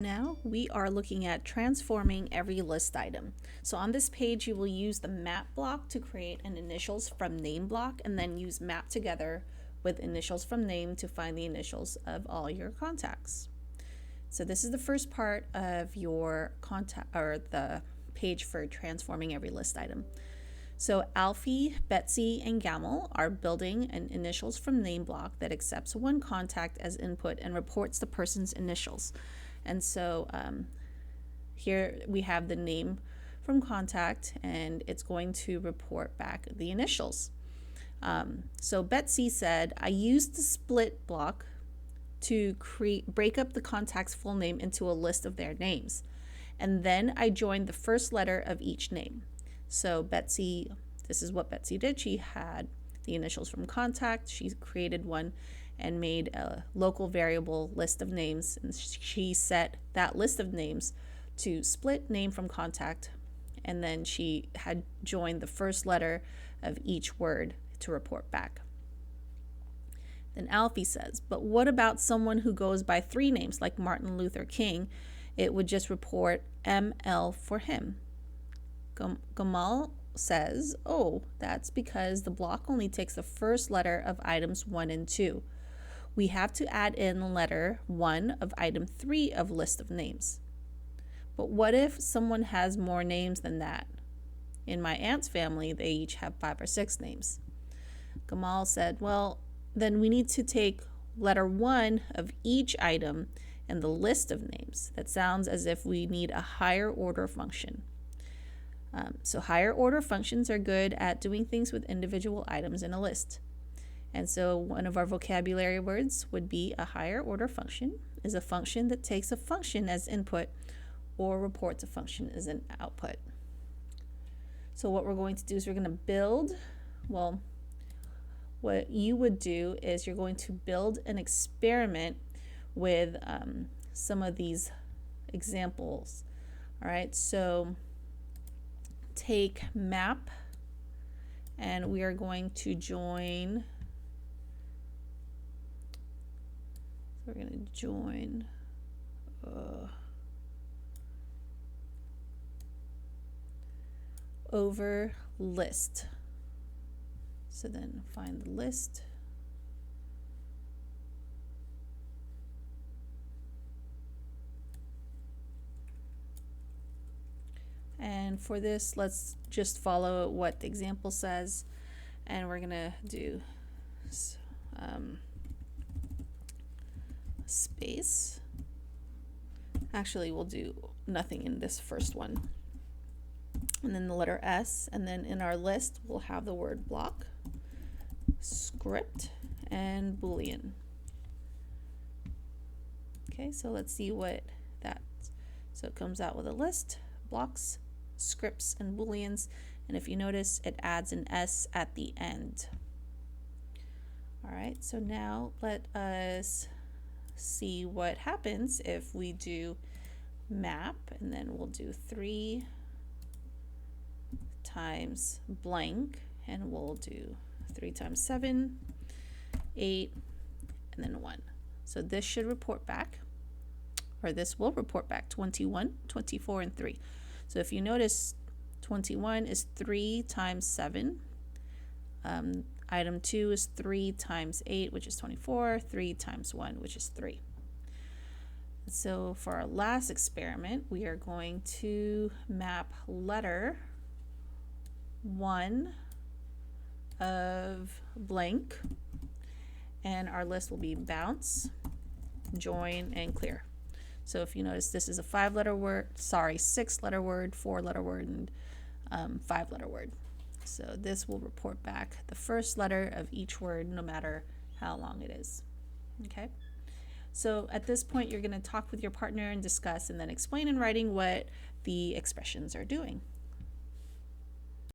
Now we are looking at transforming every list item. So on this page, you will use the map block to create an initials from name block, and then use map together with initials from name to find the initials of all your contacts. So this is the first part of your contact, or the page for transforming every list item. So Alfie, Betsy, and Gamel are building an initials from name block that accepts one contact as input and reports the person's initials. And so here we have the name from contact, and it's going to report back the initials. So Betsy said, I used the split block to break up the contact's full name into a list of their names. And then I joined the first letter of each name. So Betsy, this is what Betsy did. She had the initials from contact. She created one and made a local variable list of names. And she set that list of names to split name from contact. And then she had joined the first letter of each word to report back. Then Alfie says, but what about someone who goes by three names like Martin Luther King? It would just report ML for him. Gamal says, oh, that's because the block only takes the first letter of items 1 and 2. We have to add in letter 1 of item 3 of list of names. But what if someone has more names than that? In my aunt's family, they each have 5 or 6 names. Gamal said, well, then we need to take letter 1 of each item in the list of names. That sounds as if we need a higher order function. So higher order functions are good at doing things with individual items in a list. And so one of our vocabulary words would be a higher order function is a function that takes a function as input or reports a function as an output. So what we're going to do is we're going to build, well, what you would do is you're going to build an experiment with some of these examples. All right, so take map, and we are going to join, so we're going to join over list. So then find the list. And for this, let's just follow what the example says, and we're gonna do space. Actually, we'll do nothing in this first one. And then the letter S, and then in our list, we'll have the word block, script, and Boolean. Okay, so let's see what that's. So it comes out with a list, blocks, scripts, and Booleans, and if you notice, it adds an S at the end. All right, so now let us see what happens if we do map, and then we'll do 3 times blank, and we'll do 3 times 7, 8, and then 1. So this should report back, or this will report back 21, 24, and 3. So if you notice, 21 is 3 times 7. Item 2 is 3 times 8, which is 24, 3 times 1, which is 3. So for our last experiment, we are going to map letter 1 of blank, and our list will be bounce, join, and clear. So if you notice, this is a 6-letter word, 4-letter word, and 5-letter word. So this will report back the first letter of each word, no matter how long it is. Okay. So at this point, you're going to talk with your partner and discuss, and then explain in writing what the expressions are doing.